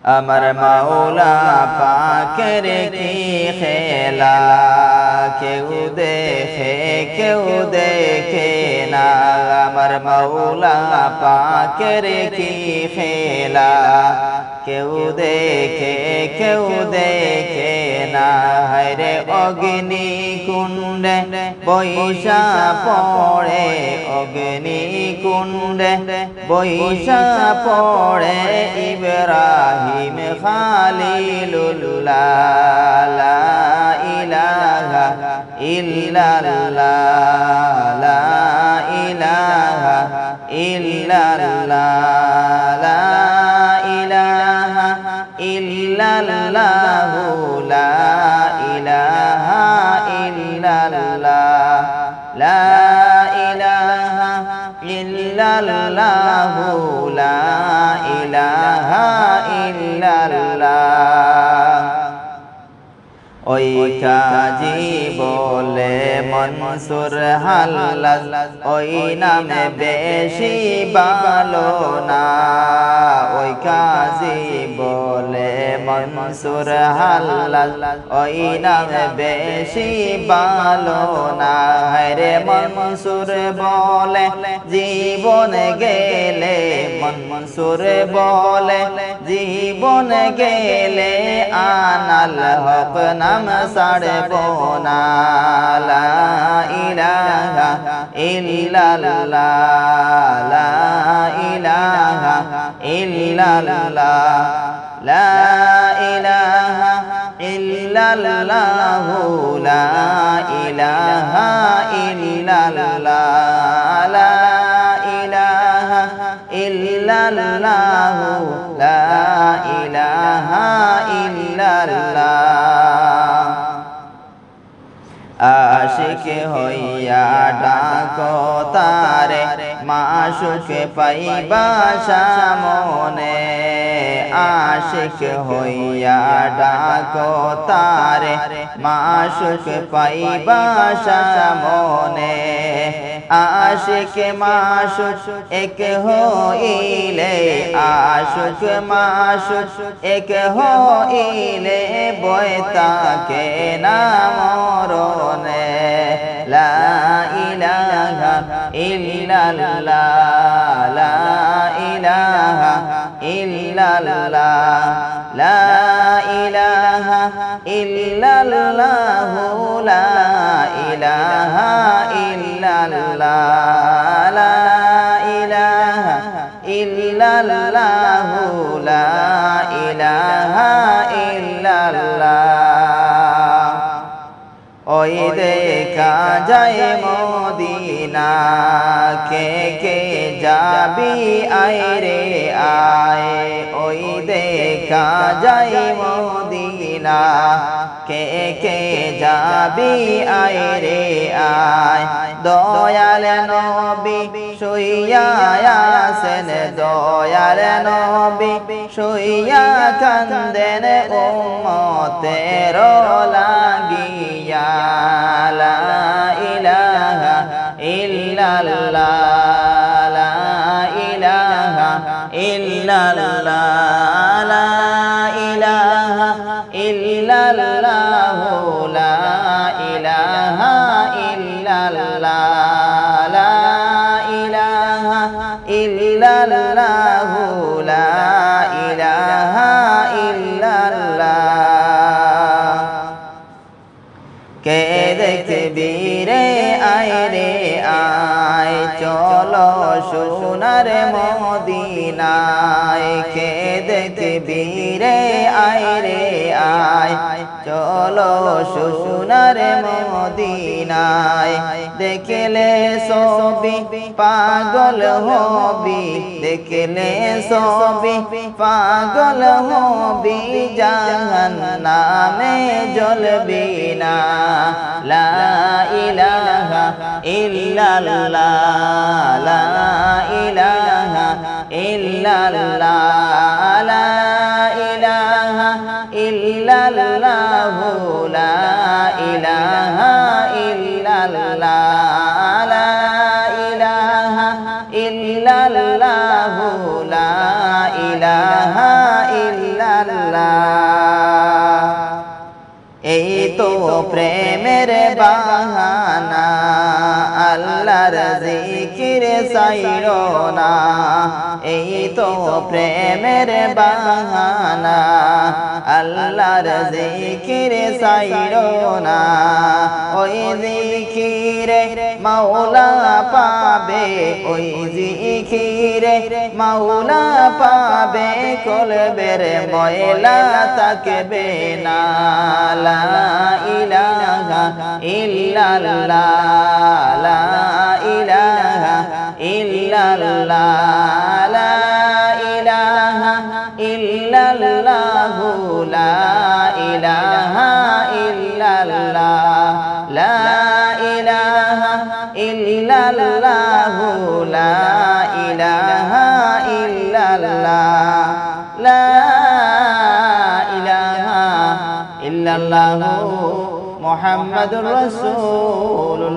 আমার মাওলা পাকের কি খেলা, কেউ দেখে কেউ দেখে না। আমার মাওলা পাকের কি খেলা, কেউ দেখে কেউ দেখে না। হায়রে অগ্নি কুণ্ডে বৈশা পড়ে, অগ্নি কুণ্ডে বৈশা পড়ে ইব্রাহিম খালিলুল্লাহ। লা ইলাহা ইল্লাল্লাহ, লা ইলাহা ইল্লাল্লাহ, লা ইলাহা ইল্লাল্লাহ, লা ইলাহা ইল্লাল্লাহ, লা ইলাহা ইল্লাল্লাহ, লা ইলাহা ইল্লাল্লাহ। ওই কাজী বলে মনসুর হাল্লাজ, ওই নামে বেশি ভালো না। ওই কাজী বলে মনসুর হাল্লাজ, ওই নামে বেশি ভালো না। রে মনসুর বলে জীবন গেলে, মনসুর বলে জীবন গেলে আনাল হক নাম ছাড়ব না। লা ইলাহা ইল্লাল্লাহ, লা ইলাহা ইল্লাল্লাহ, লা ইলাহা ইল্লাল্লাহ, লা ইলাহা ইল্লাল্লাহ, লা ইলাহা ইল্লাল্লাহ, লা ইলাহা ইল্লাল্লাহ। আশিক হইয়া ডাকো তারে, মাশুক পাইবা সামনে। আশিক হইয়া ডাকো তারে, মাশুক পাইবা সামনে। আশিক মাশুক এক হইলে, আশুক মাশুক এক হইলে বয়তাকে না মরণে। লা ইলাহা ইল্লাল্লাহ, লা ইলাহা ইল্লাল্লাহ, লা ইলাহা ইল্লাল্লাহ, লা ইলাহা ইল্লাল্লাহ, লা ইলাহা ইল্লাল্লাহ, লা ইলাহা ইল্লাল্লাহ। ওই দেখা যায় মদিনা, কে কে যাবি আয় রে আয়। ওই দেখা যায় মদিনা, কে কে যাবি আয় রে আয়। দয়াল নবী শুইয়া আছেন, দয়াল নবী শুইয়া কান্দেন উম্মতের লাগিয়া। লা ইলাহা ইল্লাল্লাহ, লা ইলাহা ইল্লাল্লাহ, লা ইলাহা ইল্লাল্লাহ, লা ইলাহা ইল্লাল্লাহ, লা ইলাহা ইল্লাল্লাহ, লা ইলাহা ইল্লাল্লাহ। কে দেখবি রে আয় রে আয়, চলো সোনার মদিনায়। কে দেখবি রে আয় রে আয়, চলো সোনার মদিনায়। দেখলে ছবি পাগল হবি, দেখলে ছবি পাগল হবি, জাহান্নামে জ্বলবি না। লা ইলাহা ইল্লাল্লাহ, লা ইলাহা ইল্লাল্লাহ, লা ইলাহা ইল্লাল্লাহ, লা ইলাহা ইল্লাল্লাহ, লা ইলাহা ইল্লাল্লাহ, লা ইলাহা ইল্লাল্লাহ। ইল্লাল্লাহ। এই তো প্রেমের বাহানা, আল্লাহর জিকির ছাইড়ো না। এই তো প্রেমের বাহানা, আল্লাহর জিকির ছাইড়ো না। ওই জিকিরে মাওলা পাবে, ওই জিকিরে মাওলা পাবে, কলবের ময়লা থাকবে না। লা ইলাহা ইল্লাল্লাহ, লা ইলাহা ইল্লাল্লাহ, লা ইলাহা ইল্লাল্লাহ, লা ইলাহা ইল্লাল্লাহ, লা ইলাহা ইল্লাল্লাহ, লা ইলাহা ইল্লাল্লাহ, লা ইল্লাল্লাহু মুহাম্মাদুর রাসূলুল্লাহ।